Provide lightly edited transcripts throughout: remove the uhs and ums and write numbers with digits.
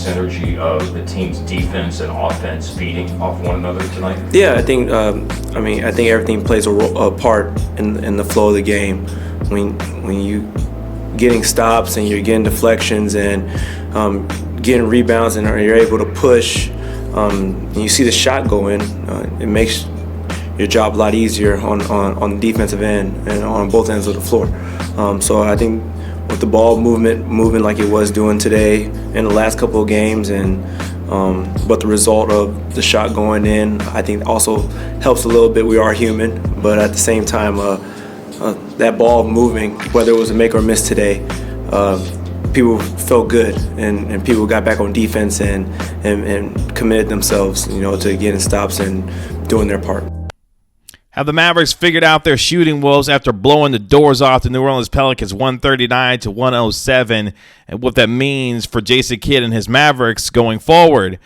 synergy of the team's defense and offense feeding off one another tonight? Yeah, I think everything plays a part in the flow of the game. When you getting stops and you're getting deflections and getting rebounds and you're able to push, and you see the shot go in, it makes your job a lot easier on the defensive end and on both ends of the floor. So I think with the ball moving like it was doing today in the last couple of games, and but the result of the shot going in, I think also helps a little bit. We are human, but at the same time, that ball moving, whether it was a make or miss today, people felt good, and people got back on defense and committed themselves, to getting stops and doing their part. Have the Mavericks figured out their shooting woes after blowing the doors off the New Orleans Pelicans 139-107, and what that means for Jason Kidd and his Mavericks going forward?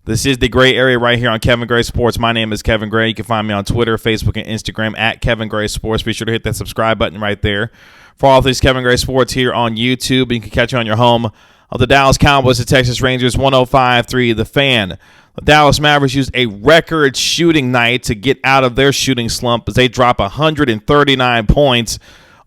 This is the Gray Area right here on Kevin Gray Sports. My name is Kevin Gray. You can find me on Twitter, Facebook, and Instagram at Kevin Gray Sports. Be sure to hit that subscribe button right there for all things Kevin Gray Sports here on YouTube. You can catch you on your home of the Dallas Cowboys, the Texas Rangers, 105.3 The Fan. The Dallas Mavericks used a record shooting night to get out of their shooting slump as they drop 139 points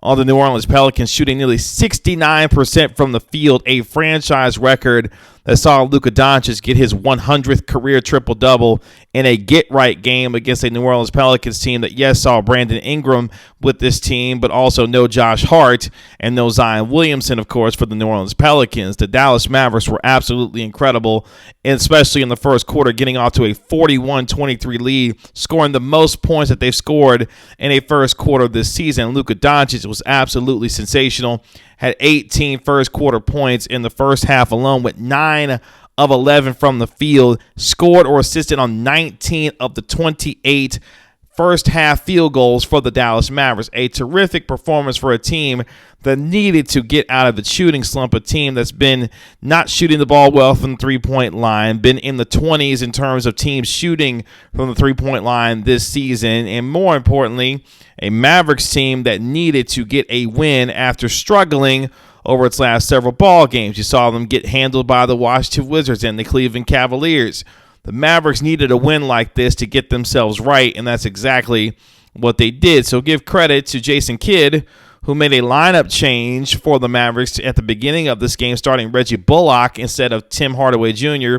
on the New Orleans Pelicans, shooting nearly 69% from the field, a franchise record that saw Luka Doncic get his 100th career triple-double in a get-right game against a New Orleans Pelicans team that, yes, saw Brandon Ingram with this team, but also no Josh Hart and no Zion Williamson, of course, for the New Orleans Pelicans. The Dallas Mavericks were absolutely incredible, and especially in the first quarter, getting off to a 41-23 lead, scoring the most points that they've scored in a first quarter this season. Luka Doncic was absolutely sensational. Had 18 first-quarter points in the first half alone, with 9 of 11 from the field, scored or assisted on 19 of the 28 first-half field goals for the Dallas Mavericks. A terrific performance for a team that needed to get out of the shooting slump, a team that's been not shooting the ball well from the three-point line, been in the 20s in terms of teams shooting from the three-point line this season, and more importantly, a Mavericks team that needed to get a win after struggling over its last several ball games. You saw them get handled by the Washington Wizards and the Cleveland Cavaliers. The Mavericks needed a win like this to get themselves right, and that's exactly what they did. So give credit to Jason Kidd, who made a lineup change for the Mavericks at the beginning of this game, starting Reggie Bullock instead of Tim Hardaway Jr.,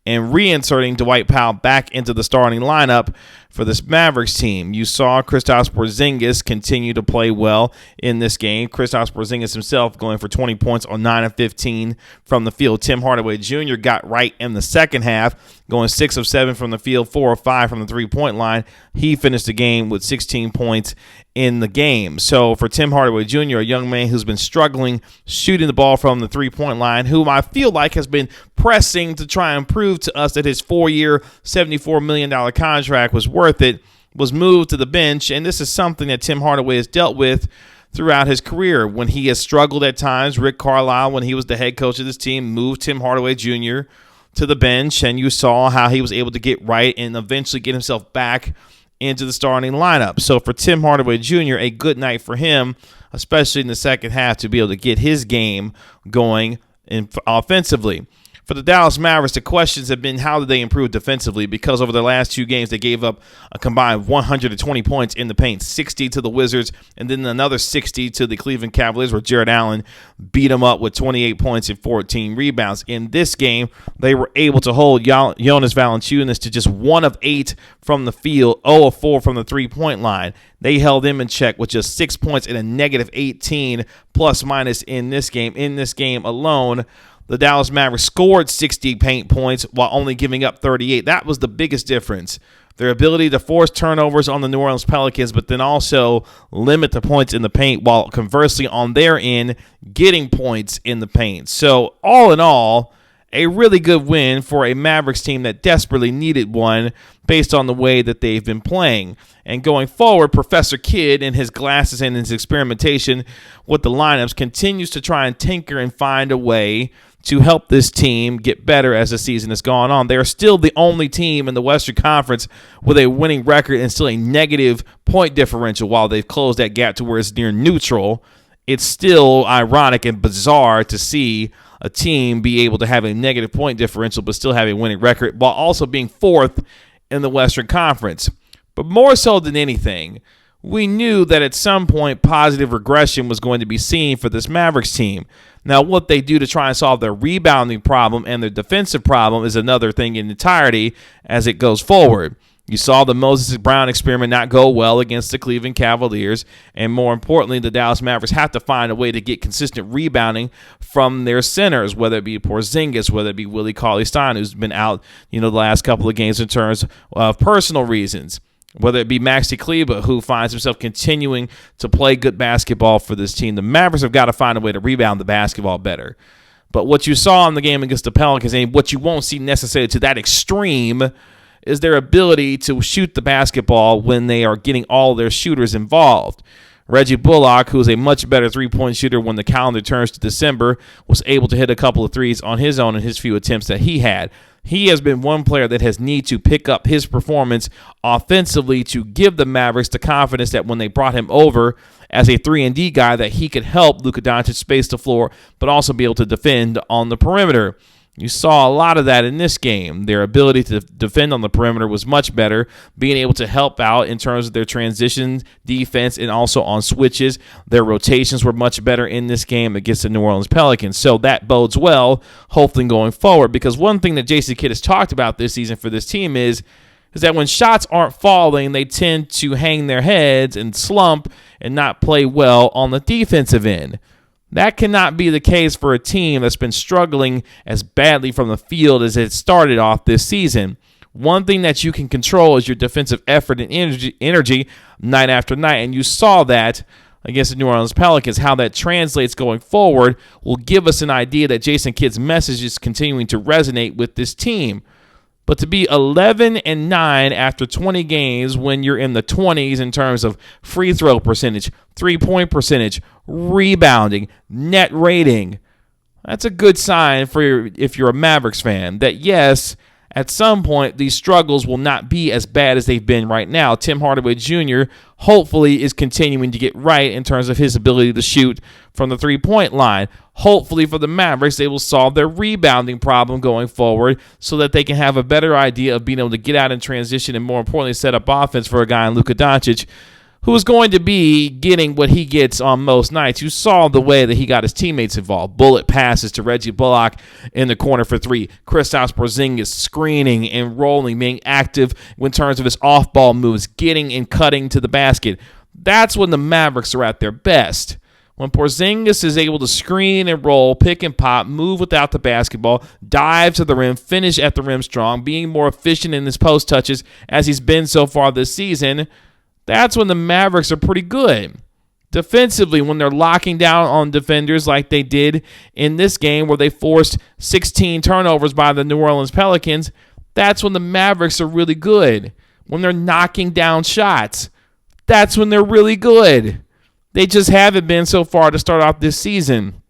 and reinserting Dwight Powell back into the starting lineup for this Mavericks team. You saw Kristaps Porzingis continue to play well in this game. Kristaps Porzingis himself going for 20 points on 9 of 15 from the field. Tim Hardaway Jr. got right in the second half, going 6 of 7 from the field, 4 of 5 from the three-point line. He finished the game with 16 points in the game. So for Tim Hardaway Jr., a young man who's been struggling shooting the ball from the three-point line, whom I feel like has been pressing to try and prove to us that his 4-year, $74 million contract was worth it, was moved to the bench. And this is something that Tim Hardaway has dealt with throughout his career. When he has struggled at times, Rick Carlisle, when he was the head coach of this team, moved Tim Hardaway Jr. to the bench, and you saw how he was able to get right and eventually get himself back into the starting lineup. So for Tim Hardaway Jr., a good night for him, especially in the second half, to be able to get his game going offensively. For the Dallas Mavericks, the questions have been how did they improve defensively, because over the last 2 games they gave up a combined 120 points in the paint, 60 to the Wizards and then another 60 to the Cleveland Cavaliers, where Jared Allen beat them up with 28 points and 14 rebounds. In this game, they were able to hold Jonas Valanciunas to just 1 of 8 from the field, 0 of 4 from the three-point line. They held him in check with just 6 points and a negative 18 plus-minus in this game. In this game alone, the Dallas Mavericks scored 60 paint points while only giving up 38. That was the biggest difference. Their ability to force turnovers on the New Orleans Pelicans, but then also limit the points in the paint, while conversely on their end, getting points in the paint. So all in all, a really good win for a Mavericks team that desperately needed one based on the way that they've been playing. And going forward, Professor Kidd and his glasses and his experimentation with the lineups continues to try and tinker and find a way to help this team get better as the season has gone on. They are still the only team in the Western Conference with a winning record and still a negative point differential. While they've closed that gap to where it's near neutral, it's still ironic and bizarre to see a team be able to have a negative point differential but still have a winning record while also being fourth in the Western Conference. But more so than anything, we knew that at some point positive regression was going to be seen for this Mavericks team. Now, what they do to try and solve their rebounding problem and their defensive problem is another thing in entirety as it goes forward. You saw the Moses Brown experiment not go well against the Cleveland Cavaliers, and more importantly, the Dallas Mavericks have to find a way to get consistent rebounding from their centers, whether it be Porzingis, whether it be Willie Cauley-Stein, who's been out, the last couple of games in terms of personal reasons, whether it be Maxi Kleber, who finds himself continuing to play good basketball for this team. The Mavericks have got to find a way to rebound the basketball better. But what you saw in the game against the Pelicans, and what you won't see necessarily to that extreme, is their ability to shoot the basketball when they are getting all their shooters involved. Reggie Bullock, who is a much better three-point shooter when the calendar turns to December, was able to hit a couple of threes on his own in his few attempts that he had. He has been one player that has need to pick up his performance offensively to give the Mavericks the confidence that when they brought him over as a 3-and-D guy that he could help Luka Doncic space the floor but also be able to defend on the perimeter. You saw a lot of that in this game. Their ability to defend on the perimeter was much better, being able to help out in terms of their transition defense and also on switches. Their rotations were much better in this game against the New Orleans Pelicans. So that bodes well, hopefully going forward, because one thing that Jason Kidd has talked about this season for this team is that when shots aren't falling, they tend to hang their heads and slump and not play well on the defensive end. That cannot be the case for a team that's been struggling as badly from the field as it started off this season. One thing that you can control is your defensive effort and energy night after night, and you saw that against the New Orleans Pelicans. How that translates going forward will give us an idea that Jason Kidd's message is continuing to resonate with this team. But to be 11-9 after 20 games when you're in the 20s in terms of free throw percentage, three-point percentage, rebounding, net rating, that's a good sign for if you're a Mavericks fan that, yes, at some point these struggles will not be as bad as they've been right now. Tim Hardaway Jr. hopefully is continuing to get right in terms of his ability to shoot from the three-point line. Hopefully for the Mavericks, they will solve their rebounding problem going forward so that they can have a better idea of being able to get out in transition and, more importantly, set up offense for a guy in Luka Doncic who is going to be getting what he gets on most nights. You saw the way that he got his teammates involved. Bullet passes to Reggie Bullock in the corner for three. Kristaps Porzingis screening and rolling, being active in terms of his off-ball moves, getting and cutting to the basket. That's when the Mavericks are at their best. When Porzingis is able to screen and roll, pick and pop, move without the basketball, dive to the rim, finish at the rim strong, being more efficient in his post touches as he's been so far this season, that's when the Mavericks are pretty good. Defensively, when they're locking down on defenders like they did in this game where they forced 16 turnovers by the New Orleans Pelicans, that's when the Mavericks are really good. When they're knocking down shots, that's when they're really good. They just haven't been so far to start off this season.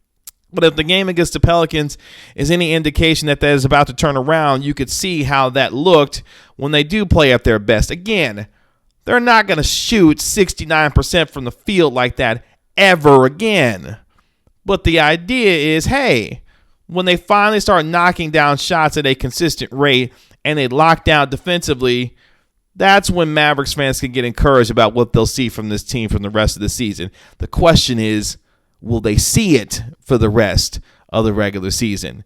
But if the game against the Pelicans is any indication that is about to turn around, you could see how that looked when they do play at their best. Again, they're not going to shoot 69% from the field like that ever again. But the idea is, hey, when they finally start knocking down shots at a consistent rate and they lock down defensively, that's when Mavericks fans can get encouraged about what they'll see from this team from the rest of the season. The question is, will they see it for the rest of the regular season?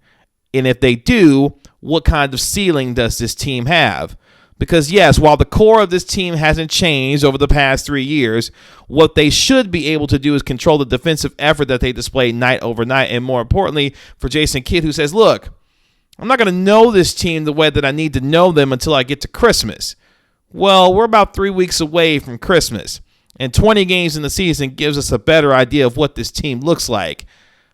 And if they do, what kind of ceiling does this team have? Because, yes, while the core of this team hasn't changed over the past 3 years, what they should be able to do is control the defensive effort that they display night over night. And more importantly, for Jason Kidd, who says, look, I'm not going to know this team the way that I need to know them until I get to Christmas. Well, we're about 3 weeks away from Christmas, and 20 games in the season gives us a better idea of what this team looks like.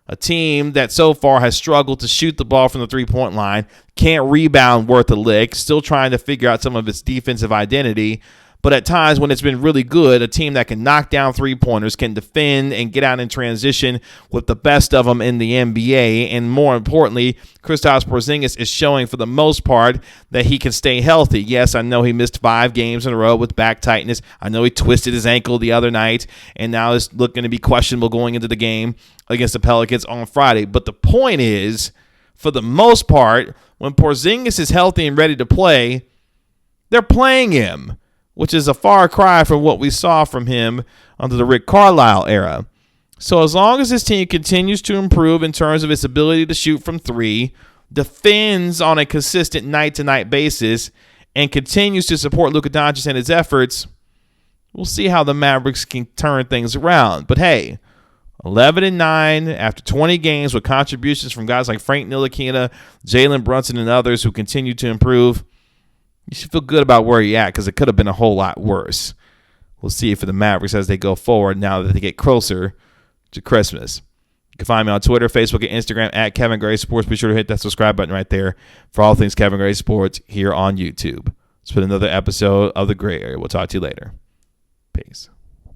A team that so far has struggled to shoot the ball from the three-point line, can't rebound worth a lick, still trying to figure out some of its defensive identity, But at times when it's been really good, a team that can knock down three-pointers, can defend and get out in transition with the best of them in the NBA. And more importantly, Kristaps Porzingis is showing for the most part that he can stay healthy. Yes, I know he missed 5 games in a row with back tightness. I know he twisted his ankle the other night, and now is looking to be questionable going into the game against the Pelicans on Friday. But the point is, for the most part, when Porzingis is healthy and ready to play, they're playing him, which is a far cry from what we saw from him under the Rick Carlisle era. So as long as this team continues to improve in terms of its ability to shoot from 3, defends on a consistent night-to-night basis, and continues to support Luka Doncic and his efforts, we'll see how the Mavericks can turn things around. But hey, 11-9 after 20 games with contributions from guys like Frank Ntilikina, Jalen Brunson, and others who continue to improve. You should feel good about where you're at because it could have been a whole lot worse. We'll see for the Mavericks as they go forward now that they get closer to Christmas. You can find me on Twitter, Facebook, and Instagram at Kevin Gray Sports. Be sure to hit that subscribe button right there for all things Kevin Gray Sports here on YouTube. It's been another episode of The Gray Area. We'll talk to you later. Peace.